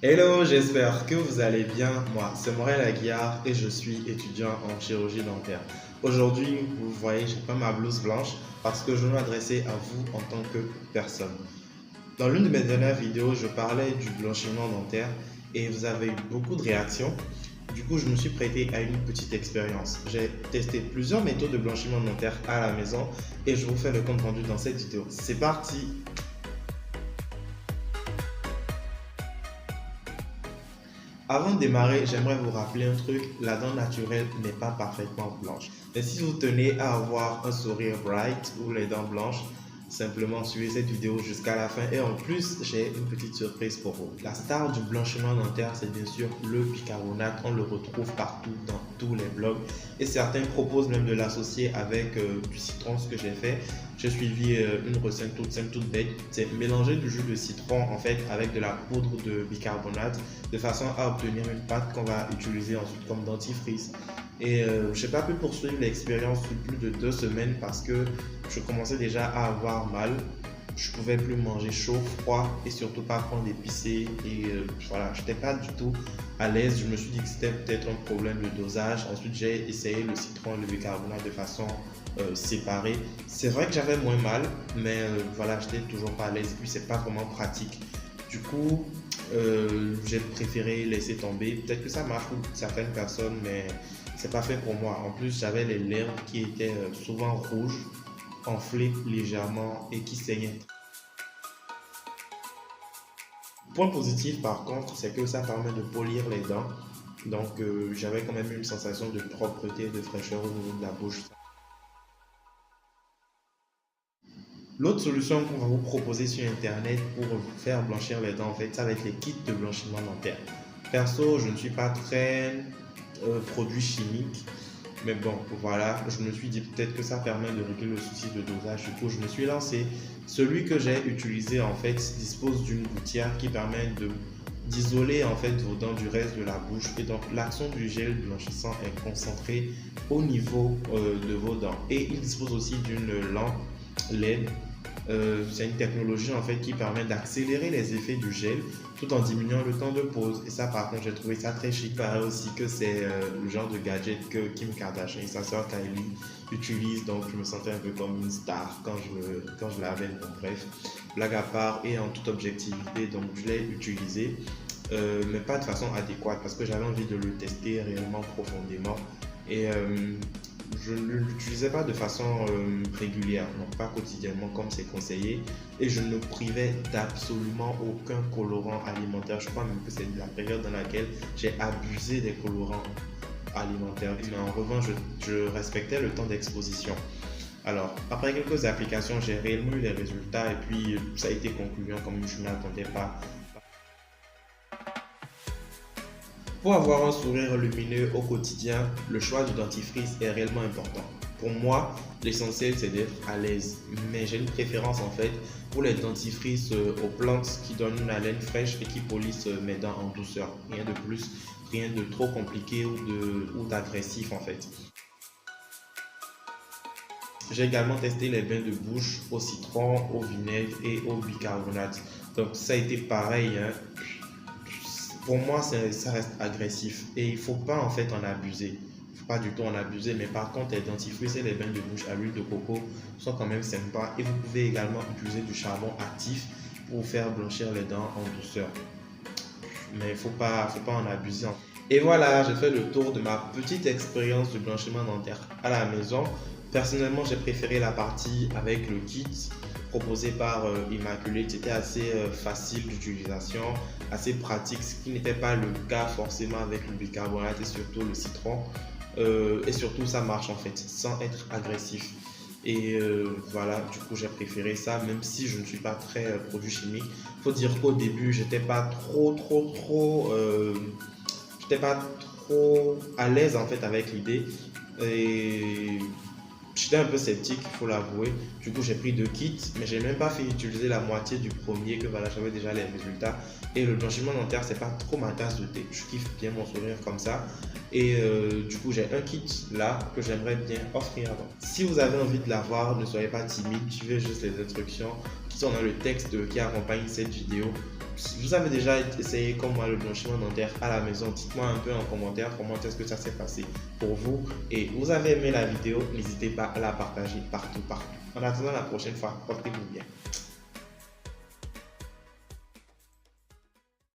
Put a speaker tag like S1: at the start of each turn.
S1: Hello, j'espère que vous allez bien. Moi, c'est Morel Aguiar et je suis étudiant en chirurgie dentaire. Aujourd'hui, vous voyez, j'ai pas ma blouse blanche parce que je veux m'adresser à vous en tant que personne. Dans l'une de mes dernières vidéos, je parlais du blanchiment dentaire et vous avez eu beaucoup de réactions. Du coup, je me suis prêté à une petite expérience. J'ai testé plusieurs méthodes de blanchiment dentaire à la maison et je vous fais le compte rendu dans cette vidéo. C'est parti! Avant de démarrer, j'aimerais vous rappeler un truc, la dent naturelle n'est pas parfaitement blanche. Mais si vous tenez à avoir un sourire bright ou les dents blanches, simplement suivez cette vidéo jusqu'à la fin. Et en plus, j'ai une petite surprise pour vous. La star du blanchiment dentaire, c'est bien sûr le bicarbonate. On le retrouve partout dans tous les blogs. Et certains proposent même de l'associer avec du citron, ce que j'ai fait. J'ai suivi une recette toute simple, toute bête. C'est mélanger du jus de citron en fait avec de la poudre de bicarbonate de façon à obtenir une pâte qu'on va utiliser ensuite comme dentifrice. Et je n'ai pas pu poursuivre l'expérience sur plus de 2 semaines parce que je commençais déjà à avoir mal. Je ne pouvais plus manger chaud, froid et surtout pas prendre épicé. Et voilà, je n'étais pas du tout à l'aise. Je me suis dit que c'était peut-être un problème de dosage. Ensuite, j'ai essayé le citron et le bicarbonate de façon séparée. C'est vrai que j'avais moins mal, mais voilà, je n'étais toujours pas à l'aise. Et puis, c'est pas vraiment pratique. Du coup, j'ai préféré laisser tomber. Peut-être que ça marche pour certaines personnes, mais c'est pas fait pour moi. En plus, j'avais les lèvres qui étaient souvent rouges, enflées légèrement et qui saignaient. Point positif par contre, c'est que ça permet de polir les dents. Donc, j'avais quand même une sensation de propreté et de fraîcheur au niveau de la bouche. L'autre solution qu'on va vous proposer sur internet pour vous faire blanchir les dents, en fait, ça va être les kits de blanchiment dentaire. Perso, je ne suis pas très produit chimique, mais bon, voilà, je me suis dit peut-être que ça permet de régler le souci de dosage. Du coup, je me suis lancé. Celui que j'ai utilisé, en fait, dispose d'une gouttière qui permet d'isoler en fait vos dents du reste de la bouche, et donc l'action du gel blanchissant est concentrée au niveau de vos dents, et il dispose aussi d'une lampe LED. C'est une technologie en fait qui permet d'accélérer les effets du gel tout en diminuant le temps de pause. Et ça, par contre, j'ai trouvé ça très chic. Pareil aussi que c'est le genre de gadget que Kim Kardashian et sa sœur Kylie utilisent. Donc, je me sentais un peu comme une star quand je l'avais. Donc, bref, blague à part et en toute objectivité, donc je l'ai utilisé, mais pas de façon adéquate parce que j'avais envie de le tester réellement profondément. Et je ne l'utilisais pas de façon régulière, non pas quotidiennement comme c'est conseillé, et je ne privais d'absolument aucun colorant alimentaire. Je crois même que c'est la période dans laquelle j'ai abusé des colorants alimentaires, mais en revanche je respectais le temps d'exposition. Alors, après quelques applications, j'ai réellement eu les résultats et puis ça a été concluant comme je ne m'attendais pas. Pour avoir un sourire lumineux au quotidien, le choix du dentifrice est réellement important. Pour moi, l'essentiel c'est d'être à l'aise, mais j'ai une préférence en fait pour les dentifrices aux plantes qui donnent une haleine fraîche et qui polissent mes dents en douceur. Rien de plus, rien de trop compliqué ou d'agressif en fait. J'ai également testé les bains de bouche au citron, au vinaigre et au bicarbonate. Donc ça a été pareil, hein. Pour moi, ça reste agressif et il ne faut pas en fait en abuser. Il ne faut pas du tout en abuser, mais par contre, les dentifrices et les bains de bouche à l'huile de coco sont quand même sympas, et vous pouvez également utiliser du charbon actif pour faire blanchir les dents en douceur. Mais il ne faut pas en abuser. Et voilà, j'ai fait le tour de ma petite expérience de blanchiment dentaire à la maison. Personnellement, j'ai préféré la partie avec le kit proposé par Immaculate. C'était assez facile d'utilisation, assez pratique, ce qui n'était pas le cas forcément avec le bicarbonate et surtout le citron. Et surtout, ça marche en fait, sans être agressif. Et voilà, du coup, j'ai préféré ça, même si je ne suis pas très produit chimique. Il faut dire qu'au début, j'étais pas trop à l'aise en fait avec l'idée. Et j'étais un peu sceptique, il faut l'avouer. Du coup, j'ai pris 2 kits, mais j'ai même pas fait utiliser la moitié du premier, que voilà, j'avais déjà les résultats. Et le blanchiment dentaire, c'est pas trop ma tasse de thé. Je kiffe bien mon sourire comme ça. Et du coup, j'ai un kit là que j'aimerais bien offrir. Si vous avez envie de l'avoir, ne soyez pas timide, suivez juste les instructions. sont dans le texte qui accompagne cette vidéo. Si vous avez déjà essayé comme moi le blanchiment dentaire à la maison, dites-moi un peu en commentaire comment est-ce que ça s'est passé pour vous. Et vous avez aimé la vidéo, n'hésitez pas à la partager partout. En attendant la prochaine fois, portez-vous bien.